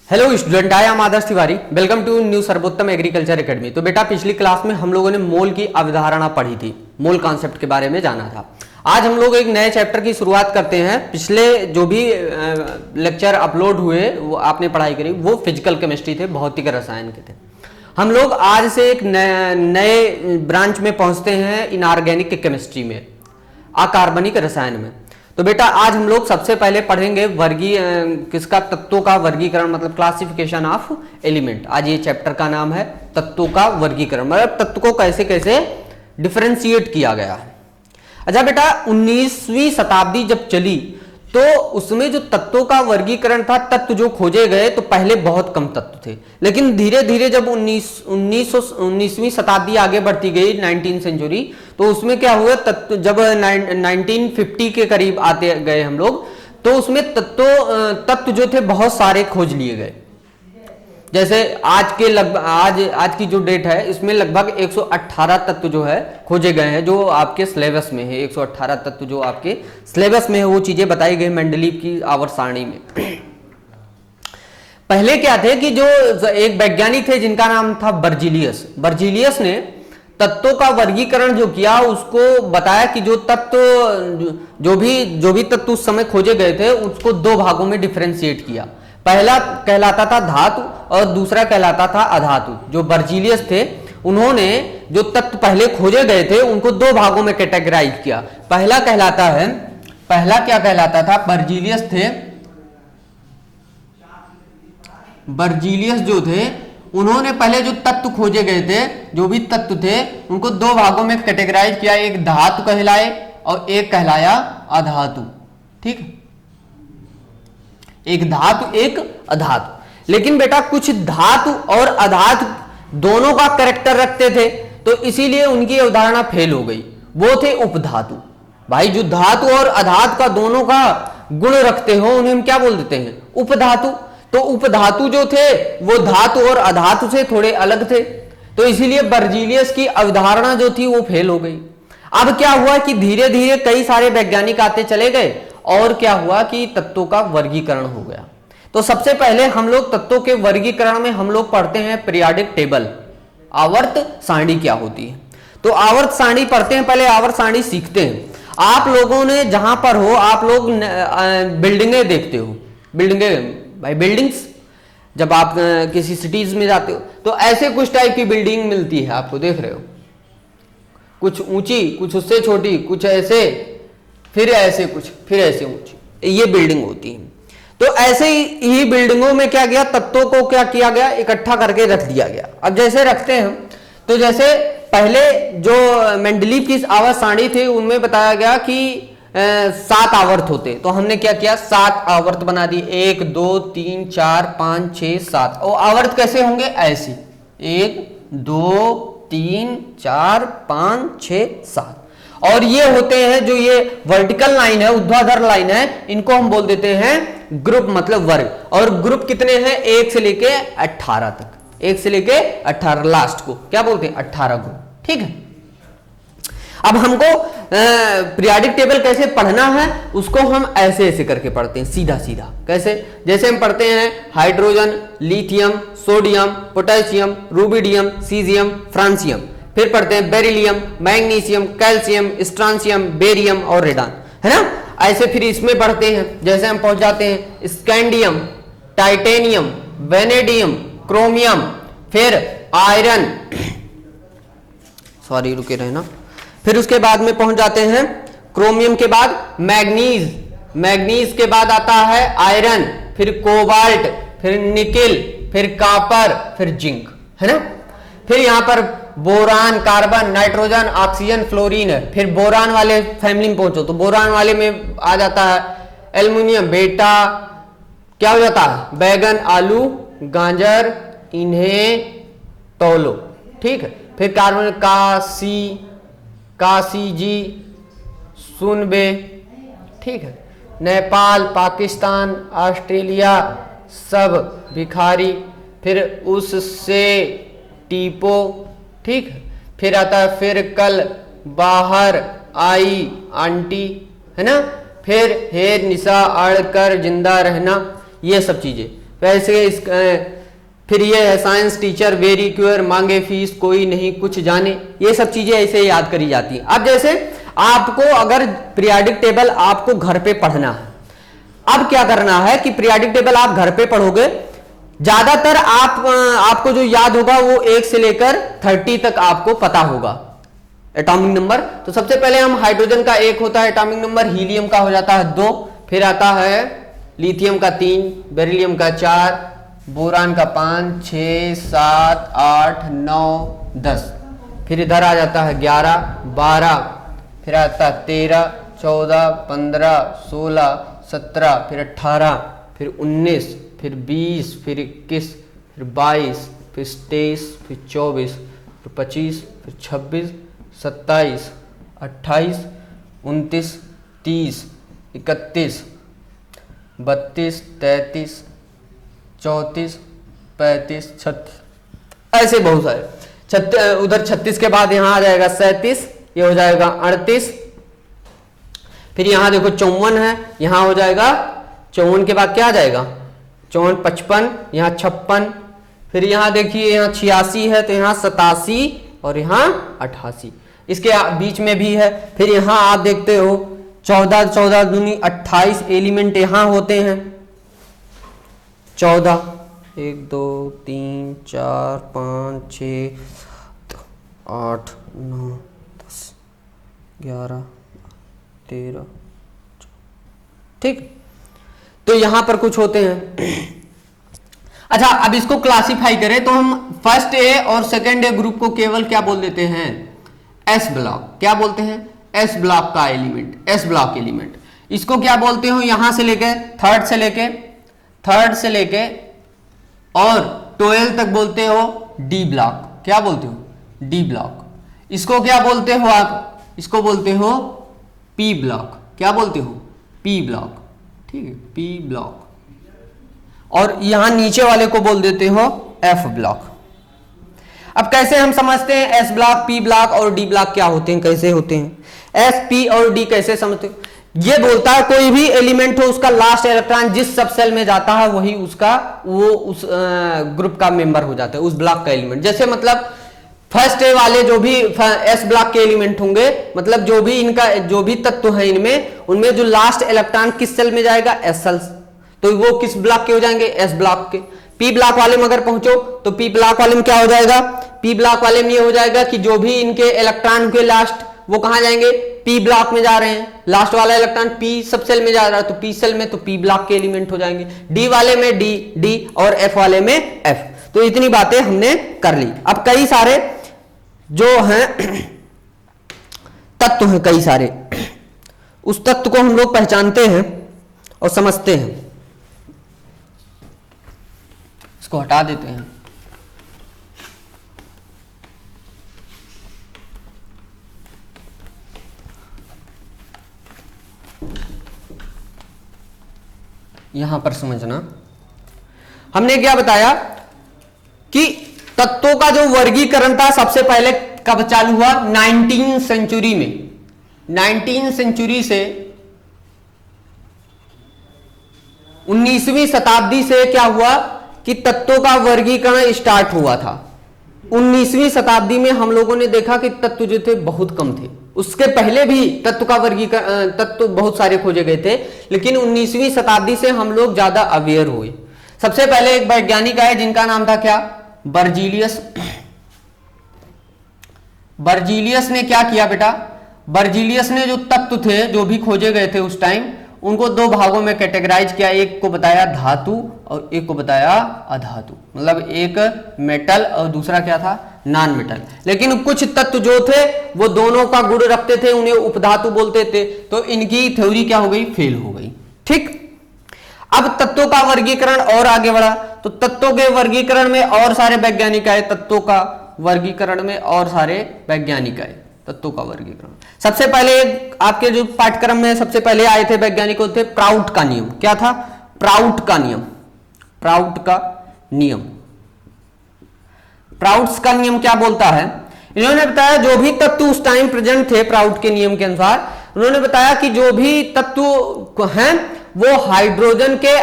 Hello student, I am Adarsh Tiwari. Welcome to new Sarvottam agriculture academy. तो बेटा, पिछली क्लास में हम लोगों ने मोल की अवधारणा पढ़ी थी, मोल कॉन्सेप्ट के बारे में जाना था। आज हम लोग एक नए चैप्टर की शुरुआत करते हैं। पिछले जो भी लेक्चर अपलोड हुए वो आपने पढ़ाई करी, वो फिजिकल केमिस्ट्री थे, भौतिक रसायन के थे। हम लोग आज से एक नए ब्रांच में पहुंचते हैं, इनऑर्गेनिक केमिस्ट्री में, अकार्बनिक रसायन में। तो बेटा, आज हम लोग सबसे पहले पढ़ेंगे किसका, तत्वों का वर्गीकरण, मतलब क्लासिफिकेशन ऑफ एलिमेंट। आज ये चैप्टर का नाम है तत्वों का वर्गीकरण, मतलब तत्व को कैसे कैसे डिफरेंशिएट किया गया है। अच्छा बेटा, 19वीं शताब्दी जब चली तो उसमें जो तत्वों का वर्गीकरण था, तत्व जो खोजे गए, तो पहले बहुत कम तत्व थे। लेकिन धीरे धीरे जब 19वीं शताब्दी आगे बढ़ती गई, 19th सेंचुरी, तो उसमें क्या हुआ, तत्व जब 1950 के करीब आते गए हम लोग, तो उसमें तत्व जो थे बहुत सारे खोज लिए गए। जैसे आज के लगभग आज की जो डेट है, इसमें लगभग 118 तत्व जो है खोजे गए हैं, जो आपके सिलेबस में है। 118 तत्व जो आपके सिलेबस में है, वो चीजें बताई गई मेंडलीव की आवर्त सारणी में। पहले क्या थे कि जो एक वैज्ञानिक थे जिनका नाम था बर्जीलियस ने तत्वों का वर्गीकरण जो किया, उसको बताया कि जो भी तत्व उस समय खोजे गए थे, उसको दो भागों में डिफरेंशिएट किया। पहला कहलाता था धातु और दूसरा कहलाता था अधातु। जो बर्जीलियस थे, उन्होंने जो तत्व पहले खोजे गए थे उनको दो भागों में कैटेगराइज किया। पहला क्या कहलाता था, बर्जीलियस जो थे, उन्होंने पहले जो तत्व खोजे गए थे, जो भी तत्व थे, उनको दो भागों में कैटेगराइज किया। एक धातु कहलाए और एक कहलाया अधातु। ठीक, एक धातु एक अधातु। लेकिन बेटा, कुछ धातु और अधातु दोनों का कैरेक्टर रखते थे, तो इसीलिए उनकी अवधारणा फेल हो गई। वो थे उपधातु। भाई, जो धातु और अधातु का दोनों का गुण रखते हो, उन्हें हम क्या बोल देते हैं, उपधातु। तो उपधातु जो थे वो धातु और अधातु से थोड़े अलग थे, तो इसीलिए बर्जीलियस की अवधारणा जो थी वो फेल हो गई। अब क्या हुआ कि धीरे धीरे कई सारे वैज्ञानिक आते चले गए, और क्या हुआ कि तत्वों का वर्गीकरण हो गया। तो सबसे पहले हम लोग तत्वों के वर्गीकरण में हम लोग पढ़ते हैं पीरियोडिक टेबल, आवर्त सारणी क्या होती है। तो आवर्त सारणी पढ़ते हैं, पहले आवर्त सारणी सीखते हैं। आप लोगों ने जहां पर हो, आप लोग बिल्डिंगें देखते हो, बिल्डिंग्स जब आप किसी सिटीज में जाते हो, तो ऐसे कुछ टाइप की बिल्डिंग मिलती है, आपको देख रहे हो, कुछ ऊंची, कुछ उससे छोटी, कुछ ऐसे, फिर ऐसे, कुछ फिर ऐसे ऊंची, ये बिल्डिंग होती है। तो ऐसे ही बिल्डिंगों में क्या गया, तत्वों को क्या किया गया, इकट्ठा करके रख दिया गया। अब जैसे रखते हैं, तो जैसे पहले जो मेंडलीव की आवर्त सारणी थी, उनमें बताया गया कि 7 आवर्त होते। तो हमने क्या किया, 7 आवर्त बना दी, 1 2 3 4 5 6 7। और आवर्त कैसे होंगे, ऐसी 1 2 3 4 5 6 7। और ये होते हैं, जो ये वर्टिकल लाइन है, ऊर्ध्वाधर लाइन है, इनको हम बोल देते हैं ग्रुप, मतलब वर्ग। और ग्रुप कितने हैं, 1 से लेके 18 तक, 1 से लेके 18, लास्ट को क्या बोलते हैं, 18 ग्रुप। ठीक है। अब हमको पीरियोडिक टेबल कैसे पढ़ना है, उसको हम ऐसे ऐसे करके पढ़ते हैं, सीधा सीधा। कैसे, जैसे हम पढ़ते हैं hydrogen, lithium, sodium, potassium, rubidium, caesium, francium. फिर पढ़ते हैं beryllium, magnesium, calcium, strontium, barium और रेडान, है ना। ऐसे फिर इसमें पढ़ते हैं, जैसे हम पहुंच जाते हैं स्कैंडियम, टाइटेनियम, वेनेडियम, क्रोमियम, फिर आयरन, सॉरी रुके रहना। फिर उसके बाद में पहुंच जाते हैं क्रोमियम के बाद मैग्नीज के बाद आता है आयरन, फिर कोबाल्ट, फिर निकेल, फिर कॉपर, फिर जिंक, है ना। फिर यहां पर boron, carbon, nitrogen, oxygen, fluorine है। फिर बोरान वाले फैमिली में पहुंचो, तो बोरान वाले में आ जाता है एल्युमिनियम, बेटा क्या हो जाता है, बैगन, आलू, गाजर, इन्हें तौलो। ठीक है। फिर कार्बन, कासी जी, सुनबे। ठीक है। नेपाल, पाकिस्तान, ऑस्ट्रेलिया, सब भिखारी, फिर उससे टीपो। ठीक है। फिर आता है फिर कल, बाहर आई, आंटी, है ना। फिर हे निशा, अड़कर, जिंदा रहना, ये सब चीजें। वैसे इस फिर ये है साइंस टीचर वेरी क्यूअर, मांगे फीस कोई नहीं कुछ जाने, ये सब चीजें ऐसे याद करी जाती हैं। अब जैसे आपको अगर पीरियोडिक टेबल आपको घर पे पढ़ना है, अब क्या करना है कि पीरियोडिक टेबल आप घर पे पढ़ोगे, ज्यादातर आपको जो याद होगा वो 1 से लेकर 30 तक आपको पता होगा एटॉमिक नंबर। तो सबसे पहले हम हाइड्रोजन का 1 होता है एटॉमिक नंबर, हीलियम का हो जाता है 2, फिर आता है लिथियम का 3, बेरिलियम का 4, बोरान का 5, 6, 7, 8, 9, 10, फिर इधर आ जाता है 11, 12, फिर आता है 13, 14, 15, 16, 17, फिर 18, फिर 19, फिर 20, फिर 21, फिर 22, फिर 23, फिर 24, फिर 25, फिर 26, 27, 28, 29, 30, 31, 32, 33, 34, 35, 36, ऐसे बहुत सारे। उधर 36 के बाद यहाँ आ जाएगा 37, ये हो जाएगा 38, फिर यहाँ देखो 54 है, यहाँ हो जाएगा 54 के बाद क्या आ जाएगा 54, 55, यहाँ 56, फिर यहाँ देखिए यहाँ 86 है तो यहाँ 87 और यहाँ 88, इसके बीच में भी है। फिर यहाँ आप देखते हो 14, 14 दूनी 28 एलिमेंट यहाँ होते हैं। 14, 1, 2, 3, 4, 5, 6, 8, 9, 10, 11, 13, ठीक। तो यहां पर कुछ होते हैं। अच्छा, अब इसको क्लासिफाई करें तो हम फर्स्ट ए और सेकेंड ए ग्रुप को केवल क्या बोल देते हैं, एस ब्लॉक। क्या बोलते हैं, एस ब्लॉक का एलिमेंट, एस ब्लॉक एलिमेंट। इसको क्या बोलते हो, यहां से लेके थर्ड से लेके और 12 तक बोलते हो डी ब्लॉक। क्या बोलते हो, डी ब्लॉक। इसको क्या बोलते हो आप, इसको बोलते हो पी ब्लॉक। क्या बोलते हो, पी ब्लॉक, ठीक है, पी ब्लॉक। और यहां नीचे वाले को बोल देते हो एफ ब्लॉक। अब कैसे हम समझते हैं एस ब्लॉक, पी ब्लॉक और डी ब्लॉक क्या होते हैं, कैसे होते हैं, एस, पी और डी कैसे समझते हैं। ये बोलता है कोई भी एलिमेंट हो उसका लास्ट इलेक्ट्रॉन जिस सब सेल में जाता है वही उसका उस ग्रुप का मेंबर हो जाता है, उस ब्लॉक का एलिमेंट। जैसे मतलब फर्स्ट ए वाले जो भी एस ब्लॉक के एलिमेंट होंगे, मतलब जो भी तत्व है इनमें, उनमें जो लास्ट इलेक्ट्रॉन किस सेल में जाएगा, एस सेल, तो वो किस ब्लॉक के हो जाएंगे, एस ब्लॉक के। पी ब्लॉक वाले में अगर पहुंचो तो पी ब्लॉक वाले में क्या हो जाएगा, पी ब्लॉक वाले में ये हो जाएगा कि जो भी इनके इलेक्ट्रॉन के लास्ट वो कहां जाएंगे, पी ब्लॉक में जा रहे हैं, लास्ट वाला इलेक्ट्रॉन पी सब सेल में जा रहा है तो पी सेल में, तो पी ब्लॉक के एलिमेंट हो जाएंगे। डी वाले में डी और एफ वाले में एफ। तो इतनी बातें हमने कर ली। अब कई सारे जो हैं तत्व हैं, कई सारे, उस तत्व को हम लोग पहचानते हैं और समझते हैं। इसको हटा देते हैं। यहां पर समझना, हमने क्या बताया कि तत्वों का जो वर्गीकरण था सबसे पहले कब चालू हुआ, 19वीं सेंचुरी में। 19वीं सेंचुरी से 19वीं शताब्दी से क्या हुआ कि तत्वों का वर्गीकरण स्टार्ट हुआ था। 19वीं शताब्दी में हम लोगों ने देखा कि तत्व जो थे बहुत कम थे। उसके पहले भी तत्व का वर्गीकरण, तत्व बहुत सारे खोजे गए थे, लेकिन 19वीं शताब्दी से हम लोग ज्यादा अवेयर हुए। सबसे पहले एक वैज्ञानिक आए जिनका नाम था क्या, बर्जीलियस। बर्जीलियस ने क्या किया बेटा, बर्जीलियस ने जो तत्व थे जो भी खोजे गए थे उस टाइम, उनको दो भागों में कैटेगराइज किया। एक को बताया धातु और एक को बताया अधातु, मतलब एक मेटल और दूसरा क्या था, नॉन मेटल। लेकिन कुछ तत्व जो थे वो दोनों का गुण रखते थे, उन्हें उपधातु बोलते थे, तो इनकी थ्योरी क्या हो गई, फेल हो गई। ठीक, अब तत्वों का वर्गीकरण और आगे बढ़ा, तो तत्वों के वर्गीकरण में और सारे वैज्ञानिक आए, तत्वों का वर्गीकरण में और सारे वैज्ञानिक आए, तत्वों का वर्गीकरण। सबसे पहले आपके जो पाठ्यक्रम में सबसे पहले आए थे वैज्ञानिक थे प्राउट का नियम। क्या था, प्राउट का नियम। प्राउट का नियम, प्राउट्स का नियम क्या बोलता है, इन्होंने बताया जो भी तत्व उस टाइम प्रेजेंट थे प्राउट के नियम के अनुसार, उन्होंने बताया कि जो भी तत्व हैं वो हाइड्रोजन के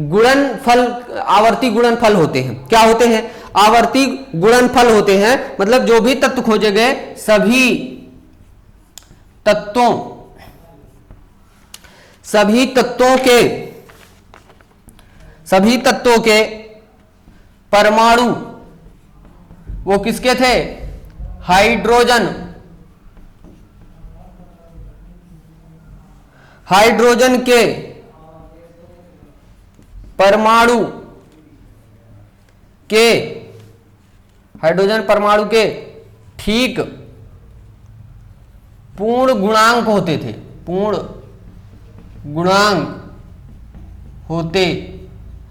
गुणनफल, आवर्ती गुणनफल होते हैं। क्या होते हैं? आवर्ती गुणनफल होते हैं। मतलब जो भी तत्व खोजे गए सभी तत्वों के परमाणु वो किसके थे? हाइड्रोजन के परमाणु के ठीक पूर्ण गुणांक होते थे, पूर्ण गुणांक होते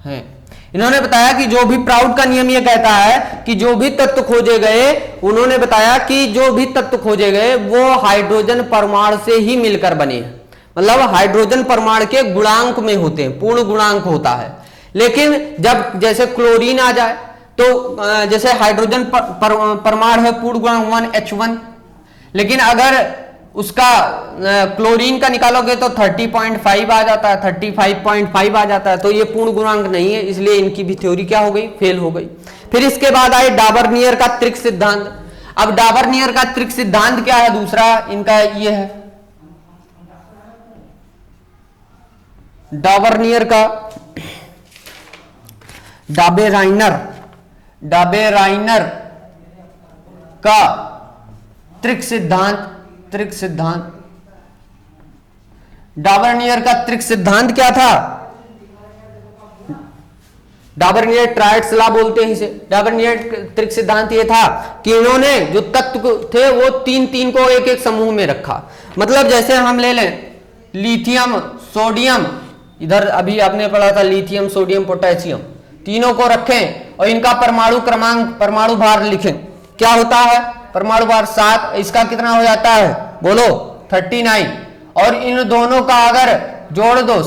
हैं। इन्होंने बताया कि जो भी प्राउड का नियम यह कहता है कि जो भी तत्व खोजे गए, उन्होंने बताया कि जो भी तत्व खोजे गए वो हाइड्रोजन परमाणु से ही मिलकर बने हैं। मतलब हाइड्रोजन परमाणु के गुणांक में होते हैं, पूर्ण गुणांक होता है। लेकिन जब जैसे क्लोरीन आ जाए तो जैसे हाइड्रोजन परमाणु है पूर्ण गुणांक 1H1, लेकिन अगर उसका क्लोरीन का निकालोगे तो 30.5 आ जाता है, 35.5 आ जाता है, तो ये पूर्ण गुणांक नहीं है, इसलिए इनकी भी थ्योरी क्या हो गई? फेल हो गई। फिर इसके बाद आए डाबर्नियर का त्रिक सिद्धांत। अब डाबर्नियर का त्रिक सिद्धांत क्या है? दूसरा इनका ये है डाबर्नियर का डाबेराइनर का त्रिक सिद्धांत। डाबर्नियर का त्रिक सिद्धांत क्या था? डाबर्नियर ट्रायड्स लॉ बोलते हैं इसे। डाबर्नियर त्रिक सिद्धांत ये था कि इन्होंने जो तत्व थे वो तीन को एक एक समूह में रखा। मतलब जैसे हम ले लें लिथियम, सोडियम, इधर अभी आपने पढ़ा था लिथियम, सोडियम, पोटेशियम, तीनों को रखें और इनका परमाणु क्रमांक, परमाणु भार लिखें। क्या होता है? परमाणु भार 7, इसका कितना हो जाता है? बोलो 39। और इन दोनों का अगर जोड़ दो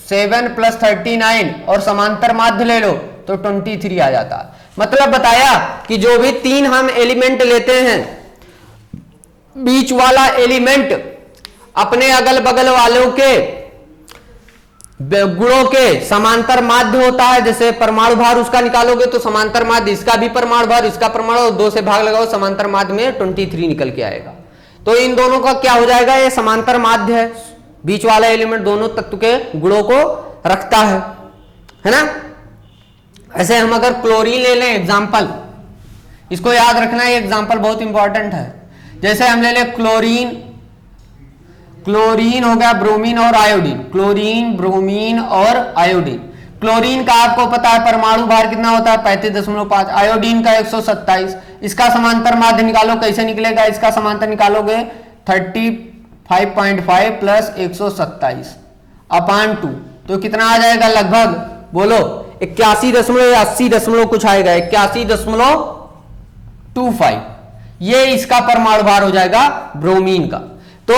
7 + 39 और समांतर माध्य ले लो तो 23 आ जाता है। मतलब बताया कि जो भी तीन हम एलिमेंट लेते हैं, बीच वाला एलिमेंट अपने अगल बगल वालों के गुणों के समांतर माध्य होता है। जैसे परमाणु भार उसका निकालोगे तो समांतर माध्य, इसका भी परमाणु भार, इसका परमाणु, 2 से भाग लगाओ, समांतर माध्य में 23 निकल के आएगा। तो इन दोनों का क्या हो जाएगा? ये समांतर माध्य है, बीच वाला एलिमेंट दोनों तत्व के गुणों को रखता है ना। ऐसे हम अगर क्लोरीन ले लें एग्जाम्पल, इसको याद रखना, ये एग्जाम्पल बहुत इंपॉर्टेंट है। जैसे हम ले लें क्लोरीन हो गया, ब्रोमीन और आयोडीन, क्लोरीन, ब्रोमीन और आयोडीन। क्लोरीन का आपको पता है परमाणु भार कितना होता है? 35.5। आयोडीन का 127। इसका समांतर माध्य निकालो, कैसे निकलेगा? इसका समांतर निकालोगे 35.5 + 127/2, तो कितना आ जाएगा? लगभग बोलो 81.80 कुछ आएगा, 81.25। ये इसका परमाणु भार हो जाएगा ब्रोमीन का। तो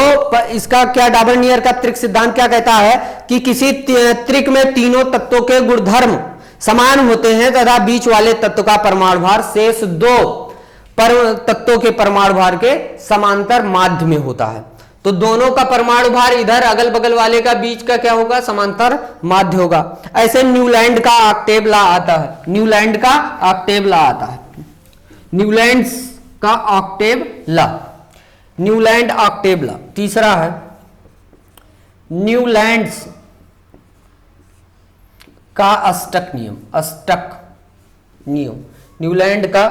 इसका क्या डाबर्नियर का त्रिक सिद्धांत क्या कहता है कि किसी त्रिक में तीनों तत्वों के गुणधर्म समान होते हैं तथा बीच वाले तत्व का परमाणु भार शेष 2 तत्वों के परमाणु भार के समांतर माध्य में होता है। तो दोनों का परमाणु भार इधर अगल बगल वाले का बीच का क्या होगा? समांतर माध्य होगा। ऐसे न्यूलैंड का ऑक्टेव लॉ आता है। न्यूलैंड का ऑक्टेव लॉ आता है। न्यूलैंड का octave law, Newland octave law. तीसरा है न्यूलैंड्स का अष्टक नियम। अष्टक नियम, न्यूलैंड का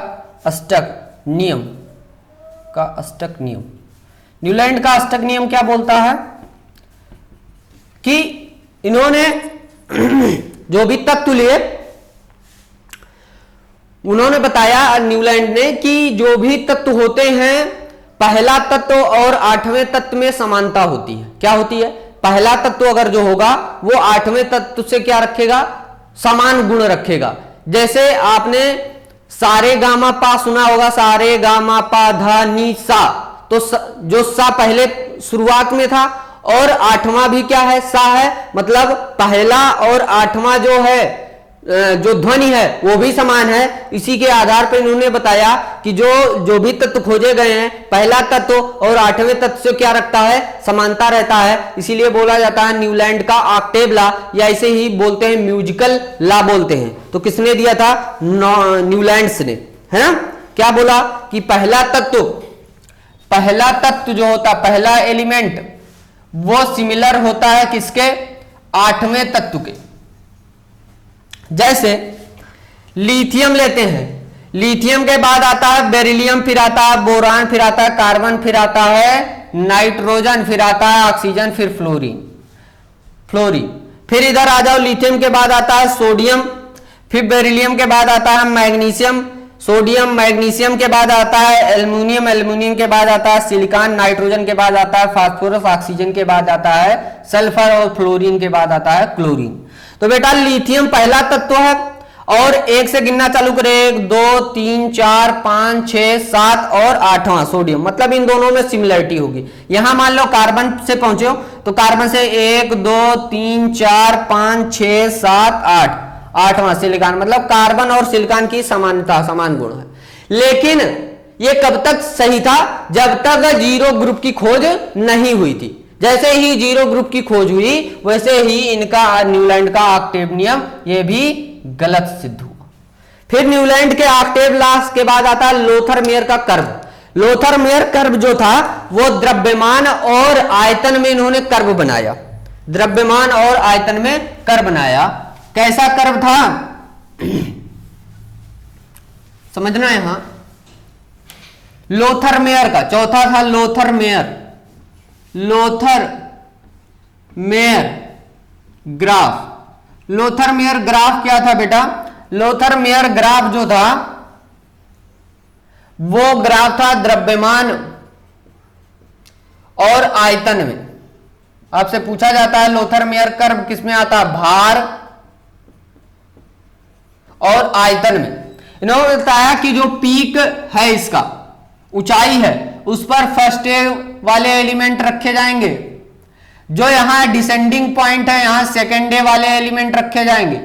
अष्टक नियम का अष्टक नियम। न्यूलैंड का अष्टक नियम क्या बोलता है कि इन्होंने जो भी तत्व लिए, उन्होंने बताया न्यूलैंड ने कि जो भी तत्व होते हैं, पहला तत्व और 8वें तत्व में समानता होती है। क्या होती है? पहला तत्व अगर जो होगा वो 8वें तत्व से क्या रखेगा? समान गुण रखेगा। जैसे आपने सारे गामा पा सुना होगा, सारे गामा पा धा नी सा, तो जो सा पहले शुरुआत में था और 8वां भी क्या है? सा है। मतलब पहला और 8वां जो है जो ध्वनि है वो भी समान है। इसी के आधार पर इन्होंने बताया कि जो भी तत्व खोजे गए हैं, पहला तत्व और 8वें तत्व से क्या रखता है, समानता रहता है। इसीलिए बोला जाता है न्यूलैंड का ऑक्टेव लॉ, या इसे ही बोलते हैं म्यूजिकल लॉ बोलते हैं। तो किसने दिया था, न्यूलैंड्स ने, है ना। क्या बोला कि पहला तत्व जो होता, पहला एलिमेंट वो सिमिलर होता है किसके, 8वें तत्व के। जैसे लिथियम लेते हैं, लिथियम के बाद आता है बेरिलियम, फिर आता है बोरान, फिर आता है कार्बन, फिर आता है नाइट्रोजन, फिर आता है ऑक्सीजन, फिर फ्लोरीन। फिर इधर आ जाओ, लिथियम के बाद आता है सोडियम, फिर बेरिलियम के बाद आता है मैग्नीशियम, सोडियम, मैग्नीशियम के बाद आता है एल्युमिनियम, एल्युमिनियम के बाद आता है सिलिकॉन, नाइट्रोजन के बाद आता है फास्फोरस, ऑक्सीजन के बाद आता है सल्फर, और फ्लोरीन के बाद आता है क्लोरीन। तो बेटा लिथियम पहला तत्व है, और एक से गिनना चालू करें, 1 2 3 4 5 6 7 और 8वां सोडियम, मतलब इन दोनों में सिमिलरिटी होगी। यहां मान लो कार्बन से पहुंचे हो तो कार्बन से 1 2 3 4 5 6 7 8, 8वां सिलिकॉन, मतलब कार्बन और सिलिकॉन की समानता, समान गुण है। लेकिन ये कब तक सही था, जब तक जीरो ग्रुप की खोज नहीं हुई थी। जैसे ही जीरो ग्रुप की खोज हुई वैसे ही इनका न्यूलैंड का ऑक्टेव नियम ये भी गलत सिद्ध हुआ। फिर न्यूलैंड के ऑक्टेव लॉ के बाद आता है लोथर-मेयर का कर्व। लोथर-मेयर कर्व जो था वो द्रव्यमान और आयतन में इन्होंने कर्व बनाया, द्रव्यमान और आयतन में कर्व बनाया। कैसा कर्व था समझना है। यहां लोथर-मेयर का चौथा था लोथर-मेयर ग्राफ। लोथर-मेयर ग्राफ क्या था बेटा, लोथर-मेयर ग्राफ जो था वो ग्राफ था द्रव्यमान और आयतन में। आपसे पूछा जाता है लोथर-मेयर कर्व किसमें आता है, भार और आयतन में। इन्होंने बताया कि जो पीक है, इसका ऊंचाई है, उस पर फर्स्ट वाले एलिमेंट रखे जाएंगे। जो यहां डिसेंडिंग पॉइंट है, यहां सेकेंड वाले एलिमेंट रखे जाएंगे।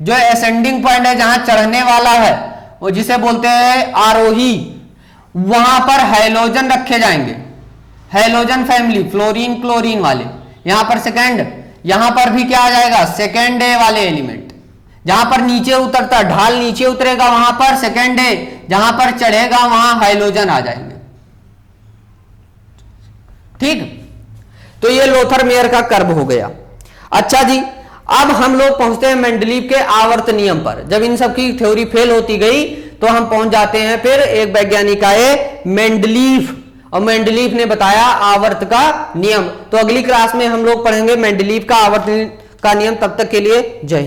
जो एसेंडिंग पॉइंट है, जहां चढ़ने वाला है, वो जिसे बोलते हैं आरोही, वहां पर हैलोजन रखे जाएंगे, हैलोजन फैमिली, फ्लोरीन क्लोरीन वाले। यहां पर सेकेंड, यहां पर भी क्या आ जाएगा, सेकेंड ए वाले एलिमेंट। जहां पर नीचे उतरता, ढाल नीचे उतरेगा, वहां पर सेकेंड ए, जहां पर चढ़ेगा वहां हाइलोजन आ जाएंगे। ठीक, तो ये लोथर-मेयर का कर्व हो गया। अच्छा जी, अब हम लोग पहुंचते हैं मेंडलीव के आवर्त नियम पर। जब इन सब की थ्योरी फेल होती गई तो हम पहुंच जाते हैं फिर एक वैज्ञानिक आए मेंडलीव, और मेंडलीव ने बताया आवर्त का नियम। तो अगली क्लास में हम लोग पढ़ेंगे मेंडलीव का आवर्त का नियम। तब तक के लिए जय हिंद।